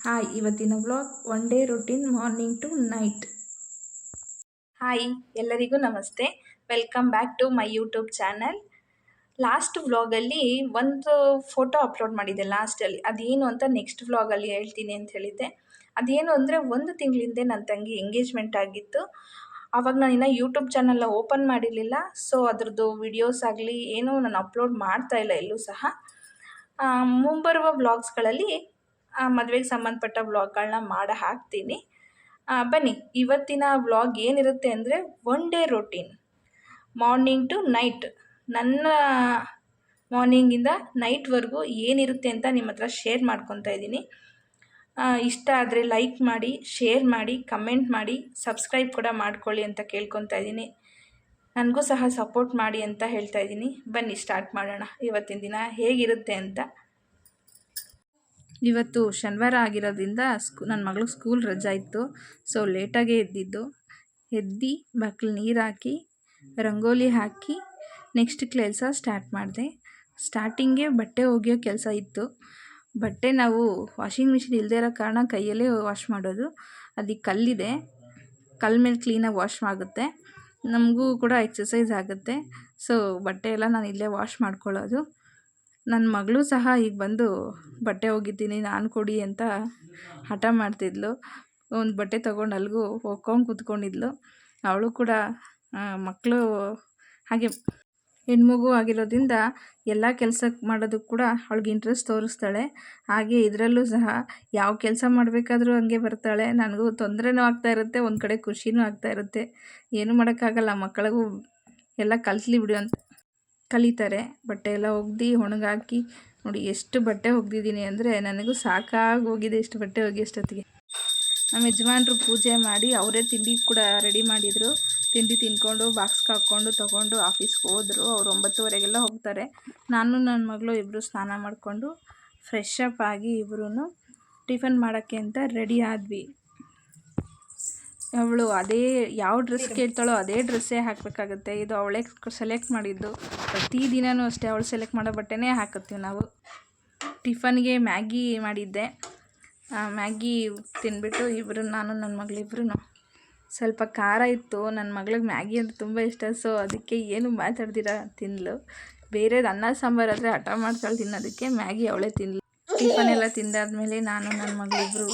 Hi, ಇವತ್ತಿನ vlog one day routine morning to night. Hi, ಎಲ್ಲರಿಗೂ ನಮಸ್ತೆ. Welcome back to my YouTube channel. Last ವ್ಲಾಗಲ್ಲಿ ಒಂದು photo upload ಮಾಡಿದ್ದೆ ಲಾಸ್ಟಲ್ಲಿ. ಅದೇನು ಅಂತ ನೆಕ್ಸ್ಟ್ ವ್ಲಾಗಲ್ಲಿ ಹೇಳ್ತೀನಿ ಅಂತ ಹೇಳಿದ್ದೆ. ಅದೇನು ಅಂದರೆ 1 ತಿಂಗಳ ಹಿಂದೆ ನನ್ನ ತಂಗಿ ಎಂಗೇಜ್ಮೆಂಟ್ ಆಗಿತ್ತು. ಆವಾಗ ನಾನು ಇನ್ನೂ ಯೂಟ್ಯೂಬ್ ಚಾನಲ್ನ ಓಪನ್ ಮಾಡಿರಲಿಲ್ಲ. ಸೊ ಅದ್ರದ್ದು ವಿಡಿಯೋಸ್ ಆಗಲಿ ಏನೂ ನಾನು ಅಪ್ಲೋಡ್ ಮಾಡ್ತಾಯಿಲ್ಲ ಎಲ್ಲೂ ಸಹ. ಮುಂಬರುವ ವ್ಲಾಗ್ಸ್ಗಳಲ್ಲಿ ಮದುವೆಗೆ ಸಂಬಂಧಪಟ್ಟ ವ್ಲಾಗ್ಗಳನ್ನ ಹಾಕ್ತೀನಿ. ಬನ್ನಿ, ಇವತ್ತಿನ ವ್ಲಾಗ್ ಏನಿರುತ್ತೆ ಅಂದರೆ one day routine morning to night. ನನ್ನ ಮಾರ್ನಿಂಗಿಂದ ನೈಟ್ವರೆಗೂ ಏನಿರುತ್ತೆ ಅಂತ ನಿಮ್ಮ ಹತ್ರ ಶೇರ್ ಮಾಡ್ಕೊತಾ ಇದ್ದೀನಿ. ಇಷ್ಟ ಆದರೆ ಲೈಕ್ ಮಾಡಿ, ಶೇರ್ ಮಾಡಿ, ಕಮೆಂಟ್ ಮಾಡಿ, ಸಬ್ಸ್ಕ್ರೈಬ್ ಕೂಡ ಮಾಡ್ಕೊಳ್ಳಿ ಅಂತ ಕೇಳ್ಕೊತಾ ಇದ್ದೀನಿ. ನನಗೂ ಸಹ ಸಪೋರ್ಟ್ ಮಾಡಿ ಅಂತ ಹೇಳ್ತಾ ಇದ್ದೀನಿ. ಬನ್ನಿ ಸ್ಟಾರ್ಟ್ ಮಾಡೋಣ ಇವತ್ತಿನ ದಿನ ಹೇಗಿರುತ್ತೆ ಅಂತ. ಇವತ್ತು ಶನಿವಾರ ಆಗಿರೋದ್ರಿಂದ ನನ್ನ ಮಗಳಿಗೆ ಸ್ಕೂಲ್ ರಜೆ ಇತ್ತು. ಸೊ ಲೇಟಾಗೇ ಎದ್ದು ಮಕ್ಕಳು ನೀರು ಹಾಕಿ ರಂಗೋಲಿ ಹಾಕಿ ನೆಕ್ಸ್ಟ್ ಕೆಲಸ ಸ್ಟಾರ್ಟ್ ಮಾಡಿದೆ. ಸ್ಟಾರ್ಟಿಂಗೇ ಬಟ್ಟೆ ಒಗೆಯೋ ಕೆಲಸ ಇತ್ತು. ಬಟ್ಟೆ ನಾವು ವಾಷಿಂಗ್ ಮಿಷಿನ್ ಇಲ್ಲದೇ ಇರೋ ಕಾರಣ ಕೈಯಲ್ಲೇ ವಾಶ್ ಮಾಡೋದು. ಅದಕ್ಕೆ ಕಲ್ಲಿದೆ, ಕಲ್ಲ ಮೇಲೆ ಕ್ಲೀನಾಗಿ ವಾಶ್ ಆಗುತ್ತೆ, ನಮಗೂ ಕೂಡ ಎಕ್ಸಸೈಸ್ ಆಗುತ್ತೆ. ಸೊ ಬಟ್ಟೆ ಎಲ್ಲ ನಾನು ಇಲ್ಲೇ ವಾಶ್ ಮಾಡ್ಕೊಳ್ಳೋದು. ನನ್ನ ಮಗಳು ಸಹ ಈಗ ಬಂದು ಬಟ್ಟೆ ಒಗಿತೀನಿ ನಾನು ಕೊಡಿ ಅಂತ ಹಠ ಮಾಡ್ತಿದ್ಲು. ಒಂದು ಬಟ್ಟೆ ತೊಗೊಂಡು ಅಲ್ಲಿಗೂ ಒಕ್ಕೊಂಡು ಕೂತ್ಕೊಂಡಿದ್ಲು. ಅವಳು ಕೂಡ ಮಕ್ಕಳು ಹಾಗೆ ಹೆಣ್ಮಗು ಆಗಿರೋದ್ರಿಂದ ಎಲ್ಲ ಕೆಲಸ ಮಾಡೋದಕ್ಕೆ ಕೂಡ ಅವಳಿಗೆ ಇಂಟ್ರೆಸ್ಟ್ ತೋರಿಸ್ತಾಳೆ. ಹಾಗೆ ಇದರಲ್ಲೂ ಸಹ ಯಾವ ಕೆಲಸ ಮಾಡಬೇಕಾದ್ರೂ ಹಂಗೆ ಬರ್ತಾಳೆ. ನನಗೂ ತೊಂದರೆನೂ ಆಗ್ತಾಯಿರುತ್ತೆ, ಒಂದು ಕಡೆ ಖುಷಿನೂ ಆಗ್ತಾಯಿರುತ್ತೆ. ಏನೂ ಮಾಡೋಕ್ಕಾಗಲ್ಲ, ಮಕ್ಕಳಿಗೂ ಎಲ್ಲ ಕಲಿಸ್ಲಿ ಬಿಡು ಅಂತ ಕಲಿತಾರೆ. ಬಟ್ಟೆ ಎಲ್ಲ ಒಗ್ದು ಒಣಗಾಕಿ ನೋಡಿ ಎಷ್ಟು ಬಟ್ಟೆ ಒಗ್ದಿದ್ದೀನಿ ಅಂದರೆ ನನಗೂ ಸಾಕಾಗಿ ಹೋಗಿದೆ ಎಷ್ಟು ಬಟ್ಟೆ ಒಗೆಯೋಷ್ಟೊತ್ತಿಗೆ. ನಮ್ಮ ಯಜಮಾನ್ರು ಪೂಜೆ ಮಾಡಿ ಅವರೇ ತಿಂಡಿ ಕೂಡ ರೆಡಿ ಮಾಡಿದರು. ತಿಂಡಿ ತಿಂದ್ಕೊಂಡು ಬಾಕ್ಸ್ಗೆ ಹಾಕ್ಕೊಂಡು ತೊಗೊಂಡು ಆಫೀಸ್ಗೆ ಹೋದರು. ಅವರು 9:30 ಹೋಗ್ತಾರೆ. ನಾನು ನನ್ನ ಮಗಳು ಇಬ್ಬರು ಸ್ನಾನ ಮಾಡಿಕೊಂಡು ಫ್ರೆಶ್ ಅಪ್ ಆಗಿ ಇಬ್ಬರೂ ಟಿಫನ್ ಮಾಡೋಕ್ಕೆ ಅಂತ ರೆಡಿ ಆದ್ವಿ. ಅವಳು ಅದೇ ಯಾವ ಡ್ರೆಸ್ ಕೇಳ್ತಾಳೋ ಅದೇ ಡ್ರೆಸ್ಸೇ ಹಾಕಬೇಕಾಗುತ್ತೆ. ಇದು ಅವಳೇ ಸೆಲೆಕ್ಟ್ ಮಾಡಿದ್ದು. ಪ್ರತಿದಿನವೂ ಅಷ್ಟೇ ಅವಳು ಸೆಲೆಕ್ಟ್ ಮಾಡೋ ಬಟ್ಟೆನೇ ಹಾಕತ್ತೀವಿ ನಾವು. ಟಿಫನ್ಗೆ ಮ್ಯಾಗಿ ಮಾಡಿದ್ದೆ. ಮ್ಯಾಗಿ ತಿಂದ್ಬಿಟ್ಟು ನಾನು ನನ್ನ ಮಗಳಿಬ್ರು ಸ್ವಲ್ಪ ಖಾರ ಇತ್ತು. ನನ್ನ ಮಗಳಿಗೆ ಮ್ಯಾಗಿ ಅಂದರೆ ತುಂಬ ಇಷ್ಟ. ಸೊ ಅದಕ್ಕೆ ಏನು ಮಾತಾಡ್ದಿರ ತಿಂದಳು. ಬೇರೆದು ಅನ್ನ ಸಾಂಬಾರು ಆದರೆ ಹಠ ಮಾಡ್ತಾಳೆ ತಿನ್ನೋದಕ್ಕೆ. ಮ್ಯಾಗಿ ಅವಳೇ ತಿಂದಳು. ಟಿಫನ್ ಎಲ್ಲ ತಿಂದಾದ್ಮೇಲೆ ನಾನು ನನ್ನ ಮಗಳಿಬ್ರು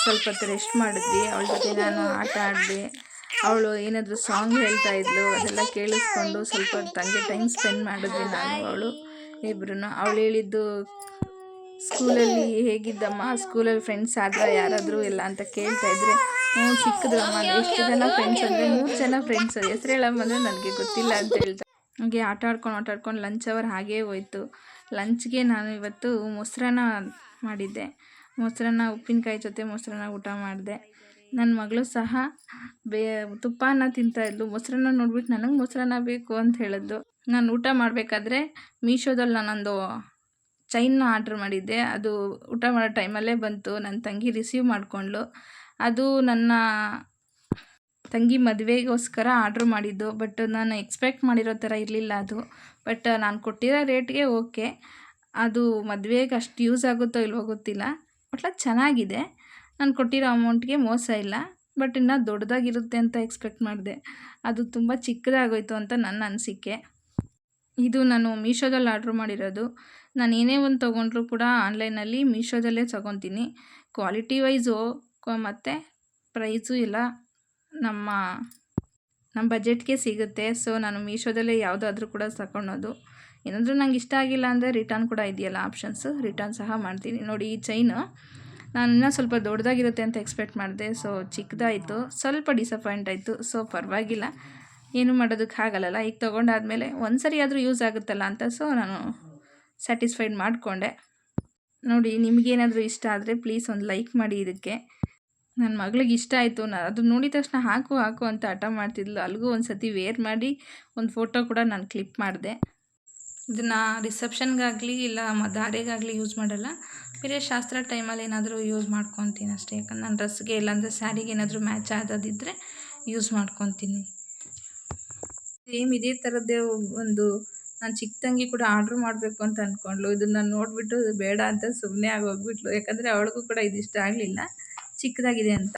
ಸ್ವಲ್ಪ ಹೊತ್ತು ರೆಸ್ಟ್ ಮಾಡಿದ್ವಿ. ಅವಳ ಜೊತೆ ನಾನು ಆಟ ಆಡಿದೆ. ಅವಳು ಏನಾದರೂ ಸಾಂಗ್ ಹೇಳ್ತಾ ಇದ್ಲು, ಅದೆಲ್ಲ ಕೇಳಿಸ್ಕೊಂಡು ಸ್ವಲ್ಪ ತಂಗೆ ಟೈಮ್ ಸ್ಪೆಂಡ್ ಮಾಡಿದ್ವಿ ನಾನು ಅವಳು ಇಬ್ಬರೂ. ಅವಳು ಹೇಳಿದ್ದು ಸ್ಕೂಲಲ್ಲಿ ಹೇಗಿದ್ದಮ್ಮ, ಸ್ಕೂಲಲ್ಲಿ ಫ್ರೆಂಡ್ಸ್ ಆದ್ರೆ ಯಾರಾದರೂ ಎಲ್ಲ ಅಂತ ಕೇಳ್ತಾ ಇದ್ರೆ, ಸಿಕ್ಕಿದ್ರಮ್ಮ. ಎಷ್ಟು ಜನ ಫ್ರೆಂಡ್ಸ್ ಅಂದರೆ 3 ಜನ ಫ್ರೆಂಡ್ಸು. ಹೆಸ್ರು ಹೇಳಮ್ಮ ಅಂದರೆ ನನಗೆ ಗೊತ್ತಿಲ್ಲ ಅಂತ ಹೇಳ್ತಾ ಹಾಗೆ ಆಟ ಆಡ್ಕೊಂಡು ಲಂಚ್ ಅವರ್ ಹಾಗೇ ಹೋಯ್ತು. ಲಂಚ್ಗೆ ನಾನು ಇವತ್ತು ಮೊಸರನ್ನ ಮಾಡಿದ್ದೆ. ಮೊಸರನ್ನ ಉಪ್ಪಿನಕಾಯಿ ಜೊತೆ ಮೊಸರನ್ನ ಊಟ ಮಾಡಿದೆ. ನನ್ನ ಮಗಳು ಸಹ ತುಪ್ಪನ ತಿಂತಾಯಿದ್ಲು. ಮೊಸರನ್ನ ನೋಡ್ಬಿಟ್ಟು ನನಗೆ ಮೊಸರನ್ನ ಬೇಕು ಅಂತ ಹೇಳಿದ್ಲು. ನಾನು ಊಟ ಮಾಡಬೇಕಾದ್ರೆ ಮೀಶೋದಲ್ಲಿ ನಾನೊಂದು ಚೈನ್ನ ಆರ್ಡ್ರ್ ಮಾಡಿದ್ದೆ. ಅದು ಊಟ ಮಾಡೋ ಟೈಮಲ್ಲೇ ಬಂತು. ನನ್ನ ತಂಗಿ ರಿಸೀವ್ ಮಾಡಿಕೊಂಡ್ಳು. ಅದು ನನ್ನ ತಂಗಿ ಮದುವೆಗೋಸ್ಕರ ಆರ್ಡ್ರ್ ಮಾಡಿದ್ದು. ಬಟ್ ನಾನು ಎಕ್ಸ್ಪೆಕ್ಟ್ ಮಾಡಿರೋ ಥರ ಇರಲಿಲ್ಲ ಅದು. ಬಟ್ ನಾನು ಕೊಟ್ಟಿರೋ ರೇಟ್ಗೆ ಓಕೆ. ಅದು ಮದುವೆಗೆ ಅಷ್ಟು ಯೂಸ್ ಆಗುತ್ತೋ ಇಲ್ವೋ ಗೊತ್ತಿಲ್ಲ. ಒಟ್ನಲ್ಲಿ ಚೆನ್ನಾಗಿದೆ. ನಾನು ಕೊಟ್ಟಿರೋ ಅಮೌಂಟ್ಗೆ ಮೋಸ ಇಲ್ಲ. ಬಟ್ ಇನ್ನೂ ದೊಡ್ಡದಾಗಿರುತ್ತೆ ಅಂತ ಎಕ್ಸ್ಪೆಕ್ಟ್ ಮಾಡಿದೆ. ಅದು ತುಂಬ ಚಿಕ್ಕದಾಗೋಯ್ತು ಅಂತ ನನ್ನ ಅನಿಸಿಕೆ. ಇದು ನಾನು ಮೀಶೋದಲ್ಲಿ ಆರ್ಡ್ರ್ ಮಾಡಿರೋದು. ನಾನು ಏನೇ ಒಂದು ತೊಗೊಂಡ್ರೂ ಕೂಡ ಆನ್ಲೈನಲ್ಲಿ ಮೀಶೋದಲ್ಲೇ ತೊಗೊತೀನಿ. ಕ್ವಾಲಿಟಿ ವೈಸು ಮತ್ತು ಪ್ರೈಸು ಎಲ್ಲ ನಮ್ಮ ಬಜೆಟ್ಗೆ ಸಿಗುತ್ತೆ. ಸೊ ನಾನು ಮೀಶೋದಲ್ಲೇ ಯಾವುದಾದ್ರೂ ಕೂಡ ತಗೊಳೋದು. ಏನಾದರೂ ನಂಗೆ ಇಷ್ಟ ಆಗಿಲ್ಲ ಅಂದರೆ ರಿಟರ್ನ್ ಕೂಡ ಇದೆಯಲ್ಲ ಆಪ್ಷನ್ಸು, ರಿಟರ್ನ್ ಸಹ ಮಾಡ್ತೀನಿ. ನೋಡಿ ಈ ಚೈನು ನಾನು ಇನ್ನೂ ಸ್ವಲ್ಪ ದೊಡ್ಡದಾಗಿರುತ್ತೆ ಅಂತ ಎಕ್ಸ್ಪೆಕ್ಟ್ ಮಾಡಿದೆ. ಸೊ ಚಿಕ್ಕದಾಯಿತು, ಸ್ವಲ್ಪ ಡಿಸಪಾಯಿಂಟ್ ಆಯಿತು. ಸೊ ಪರವಾಗಿಲ್ಲ, ಏನು ಮಾಡೋದಕ್ಕೆ ಆಗಲ್ಲಲ್ಲ. ಈಗ ತೊಗೊಂಡಾದ್ಮೇಲೆ ಒಂದು ಸರಿ ಆದರೂ ಯೂಸ್ ಆಗುತ್ತಲ್ಲ ಅಂತ ಸೊ ನಾನು ಸ್ಯಾಟಿಸ್ಫೈಡ್ ಮಾಡಿಕೊಂಡೆ. ನೋಡಿ, ನಿಮಗೇನಾದರೂ ಇಷ್ಟ ಆದರೆ ಪ್ಲೀಸ್ ಒಂದು ಲೈಕ್ ಮಾಡಿ ಇದಕ್ಕೆ. ನನ್ನ ಮಗಳಿಗೆ ಇಷ್ಟ ಆಯಿತು. ಅದು ನೋಡಿದ ತಕ್ಷಣ ಹಾಕು ಅಂತ ಹಠ ಮಾಡ್ತಿದ್ಲು. ಅಲ್ಲಿಗೂ ಒಂದು ಸತಿ ವೇರ್ ಮಾಡಿ ಒಂದು ಫೋಟೋ ಕೂಡ ನಾನು ಕ್ಲಿಪ್ ಮಾಡಿದೆ. ಇದನ್ನು ರಿಸೆಪ್ಷನ್ಗಾಗಲಿ ಇಲ್ಲ ಧಾರೆಗಾಗಲಿ ಯೂಸ್ ಮಾಡಲ್ಲ. ಬೇರೆ ಶಾಸ್ತ್ರ ಟೈಮಲ್ಲಿ ಏನಾದರೂ ಯೂಸ್ ಮಾಡ್ಕೊತೀನಿ ಅಷ್ಟೇ. ಯಾಕಂದ್ರೆ ನನ್ನ ಡ್ರೆಸ್ಗೆ ಇಲ್ಲಾಂದರೆ ಸ್ಯಾರಿಗೆ ಏನಾದರೂ ಮ್ಯಾಚ್ ಆಗೋದಿದ್ದರೆ ಯೂಸ್ ಮಾಡ್ಕೊತೀನಿ. ಸೇಮ್ ಇದೇ ಥರದ್ದೇ ಒಂದು ನನ್ನ ಚಿಕ್ಕ ತಂಗಿ ಕೂಡ ಆರ್ಡ್ರ್ ಮಾಡಬೇಕು ಅಂತ ಅಂದ್ಕೊಂಡ್ಳು. ಇದನ್ನು ನೋಡಿಬಿಟ್ಟು ಬೇಡ ಅಂತ ಸುಮ್ಮನೆ ಆಗೋಗ್ಬಿಟ್ಲು. ಯಾಕಂದರೆ ಅವಳಿಗೂ ಕೂಡ ಇದು ಇಷ್ಟ ಆಗಲಿಲ್ಲ, ಚಿಕ್ಕದಾಗಿದೆ ಅಂತ.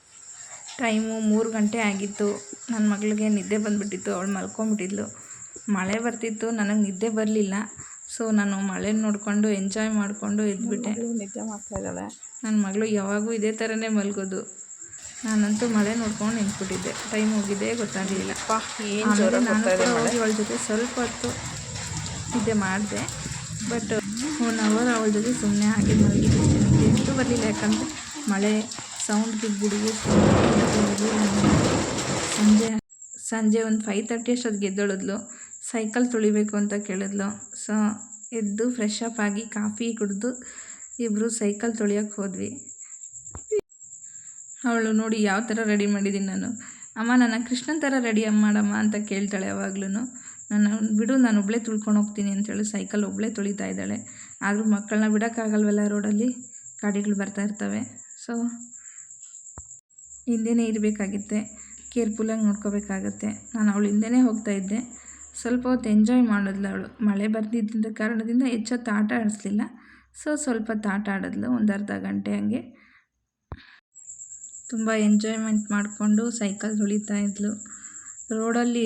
ಟೈಮು 3 ಗಂಟೆ ಆಗಿತ್ತು. ನನ್ನ ಮಗಳಿಗೆ ನಿದ್ದೆ ಬಂದುಬಿಟ್ಟಿತ್ತು, ಅವಳು ಮಲ್ಕೊಂಬಿಟ್ಟಿದ್ಲು. ಮಳೆ ಬರ್ತಿತ್ತು, ನನಗೆ ನಿದ್ದೆ ಬರಲಿಲ್ಲ. ಸೊ ನಾನು ಮಳೆ ನೋಡಿಕೊಂಡು ಎಂಜಾಯ್ ಮಾಡಿಕೊಂಡು ಎದ್ಬಿಟ್ಟೆ. ನಿದ್ದೆ ಮಾಡ್ತಾಯಿದ್ದಾಳೆ ನನ್ನ ಮಗಳು. ಯಾವಾಗೂ ಇದೇ ಥರನೇ ಮಲಗೋದು. ನಾನಂತೂ ಮಳೆ ನೋಡ್ಕೊಂಡು ನಿಂತ್ಬಿಟ್ಟಿದ್ದೆ. ಟೈಮ್ ಹೋಗಿದ್ದೇ ಗೊತ್ತಾಗಲಿಲ್ಲ. ನಾನು ಹೋಗಿ ಅವಳ ಜೊತೆ ಸ್ವಲ್ಪ ಹೊತ್ತು ನಿದ್ದೆ ಮಾಡಿದೆ. ಬಟ್ 1 ಅವರ್ ಅವಳ ಜೊತೆ ಸುಮ್ಮನೆ ಹಾಗೆ ಮಲಗಿದ್ದೆ. ನನಗೆ ಎಷ್ಟು ಬರಲಿಲ್ಲ, ಯಾಕಂದರೆ ಮಳೆ ಸೌಂಡ್ಗೆ ಗುಡುಗು ಸಂಜೆ ಒಂದು 5:30 ಅಷ್ಟೊತ್ತಿಗೆ ಎದ್ದೇಳಿದ್ಲು. ಸೈಕಲ್ ತುಳಿಬೇಕು ಅಂತ ಕೇಳಿದ್ಲು. ಸೊ ಎದ್ದು ಫ್ರೆಶ್ ಅಪ್ ಆಗಿ ಕಾಫಿ ಕುಡಿದು ಇಬ್ಬರು ಸೈಕಲ್ ತುಳಿಯೋಕ್ಕೆ ಹೋದ್ವಿ. ಅವಳು ನೋಡಿ ಯಾವ ಥರ ರೆಡಿ ಮಾಡಿದ್ದೀನಿ ನಾನು. ಅಮ್ಮ ನನ್ನ ಕೃಷ್ಣನ್ ಥರ ರೆಡಿ ಮಾಡಮ್ಮ ಅಂತ ಕೇಳ್ತಾಳೆ ಯಾವಾಗ್ಲೂ. ನಾನು ಬಿಡು, ನಾನು ಒಬ್ಬಳೇ ತುಳ್ಕೊಂಡು ಹೋಗ್ತೀನಿ ಅಂತೇಳಿ ಸೈಕಲ್ ಒಬ್ಬಳೇ ತುಳಿತಾ ಇದ್ದಾಳೆ. ಆದರೂ ಮಕ್ಕಳನ್ನ ಬಿಡೋಕ್ಕಾಗಲ್ವಲ್ಲ, ರೋಡಲ್ಲಿ ಗಾಡಿಗಳು ಬರ್ತಾ ಇರ್ತವೆ. ಸೊ ಹಿಂದೆನೇ ಇರಬೇಕಾಗುತ್ತೆ, ಕೇರ್ಫುಲ್ಲಾಗಿ ನೋಡ್ಕೋಬೇಕಾಗತ್ತೆ. ನಾನು ಅವಳು ಹಿಂದೆನೇ ಹೋಗ್ತಾಯಿದ್ದೆ. ಸ್ವಲ್ಪ ಹೊತ್ತು ಎಂಜಾಯ್ ಮಾಡಿದ್ಲು ಅವಳು. ಮಳೆ ಬರ್ದಿದ್ದ ಕಾರಣದಿಂದ ಹೆಚ್ಚೊತ್ತು ಆಟ ಆಡಿಸ್ಲಿಲ್ಲ. ಸೊ ಸ್ವಲ್ಪ ಹೊತ್ತು ಆಟ ಆಡಿದ್ಲು, ಒಂದು ಅರ್ಧ ಗಂಟೆ ಹಂಗೆ. ತುಂಬ ಎಂಜಾಯ್ಮೆಂಟ್ ಮಾಡಿಕೊಂಡು ಸೈಕಲ್ ತುಳಿತಾ ಇದ್ಲು. ರೋಡಲ್ಲಿ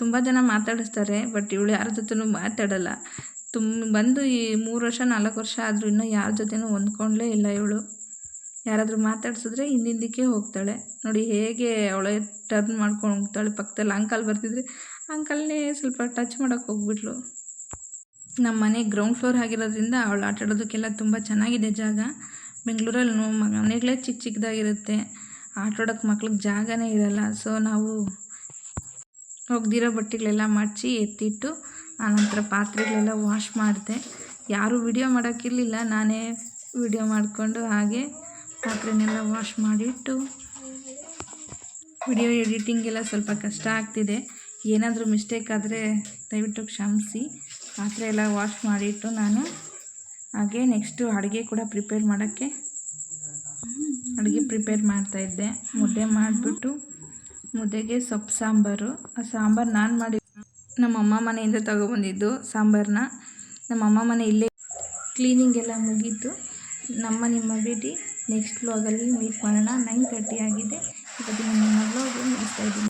ತುಂಬ ಜನ ಮಾತಾಡಿಸ್ತಾರೆ, ಬಟ್ ಇವಳು ಯಾರ ಜೊತೆನೂ ಮಾತಾಡಲ್ಲ. ಬಂದು ಈ 3 ವರ್ಷ 4 ವರ್ಷ ಆದರೂ ಇನ್ನೂ ಯಾರ ಜೊತೆನೂ ಹೊಂದ್ಕೊಂಡ್ಲೇ ಇಲ್ಲ ಇವಳು. ಯಾರಾದರೂ ಮಾತಾಡ್ಸಿದ್ರೆ ಹಿಂದಿಂದಕ್ಕೆ ಹೋಗ್ತಾಳೆ. ನೋಡಿ ಹೇಗೆ ಅವಳೆ ಟರ್ನ್ ಮಾಡ್ಕೊಂಡು ಹೋಗ್ತಾಳೆ. ಪಕ್ಕದಲ್ಲಿ ಅಂಕಲ್ ಬರ್ತಿದ್ರೆ ಅಂಕಲ್ನೇ ಸ್ವಲ್ಪ ಟಚ್ ಮಾಡೋಕ್ಕೆ ಹೋಗ್ಬಿಟ್ಲು. ನಮ್ಮ ಮನೆ ಗ್ರೌಂಡ್ ಫ್ಲೋರ್ ಆಗಿರೋದ್ರಿಂದ ಅವಳು ಆಟ ಆಡೋದಕ್ಕೆಲ್ಲ ತುಂಬ ಚೆನ್ನಾಗಿದೆ ಜಾಗ. ಬೆಂಗಳೂರಲ್ಲಿ ಮನೆಗಳೇ ಚಿಕ್ಕದಾಗಿರುತ್ತೆ, ಆಟಾಡೋಕ್ಕೆ ಮಕ್ಳಿಗೆ ಜಾಗನೇ ಇರಲ್ಲ. ಸೊ ನಾವು ಒಗ್ದಿರೋ ಬಟ್ಟೆಗಳೆಲ್ಲ ಮಡಚಿ ಎತ್ತಿಟ್ಟು ಆನಂತರ ಪಾತ್ರೆಗಳೆಲ್ಲ ವಾಶ್ ಮಾಡಿದೆ. ಯಾರೂ ವಿಡಿಯೋ ಮಾಡೋಕ್ಕಿರಲಿಲ್ಲ, ನಾನೇ ವಿಡಿಯೋ ಮಾಡಿಕೊಂಡು ಹಾಗೆ ಪಾತ್ರೆನೆಲ್ಲ ವಾಶ್ ಮಾಡಿಟ್ಟು. ವಿಡಿಯೋ ಎಡಿಟಿಂಗೆಲ್ಲ ಸ್ವಲ್ಪ ಕಷ್ಟ ಆಗ್ತಿದೆ. ಏನಾದರೂ ಮಿಸ್ಟೇಕ್ ಆದರೆ ದಯವಿಟ್ಟು ಕ್ಷಮಿಸಿ. ಪಾತ್ರೆ ಎಲ್ಲ ವಾಶ್ ಮಾಡಿಟ್ಟು ನಾನು ಹಾಗೆ ನೆಕ್ಸ್ಟು ಅಡುಗೆ ಕೂಡ ಪ್ರಿಪೇರ್ ಮಾಡೋಕ್ಕೆ ಪ್ರಿಪೇರ್ ಮಾಡ್ತಾಯಿದ್ದೆ. ಮುದ್ದೆ ಮಾಡಿಬಿಟ್ಟು ಮುದ್ದೆಗೆ ಸೊಪ್ಪು ಸಾಂಬಾರು. ಆ ಸಾಂಬಾರು ನಾನು ಮಾಡಿ ನಮ್ಮಮ್ಮ ಮನೆಯಿಂದ ತಗೊಬಂದಿದ್ದು ಸಾಂಬಾರನ್ನ. ನಮ್ಮಮ್ಮ ಮನೆ ಇಲ್ಲೇ. ಕ್ಲೀನಿಂಗ್ ಎಲ್ಲ ಮುಗೀತು. ನಿಮ್ಮ ಭೇಟಿ ನೆಕ್ಸ್ಟ್ ವ್ಲಾಗಲ್ಲಿ ಮೀಟ್ ಮಾಡೋಣ. 9:30 ಆಗಿದೆ. ಇವತ್ತಿನ ನನ್ನ ವ್ಲಾಗ್ ಮುಗಿಸ್ತಾ ಇದ್ದೀನಿ.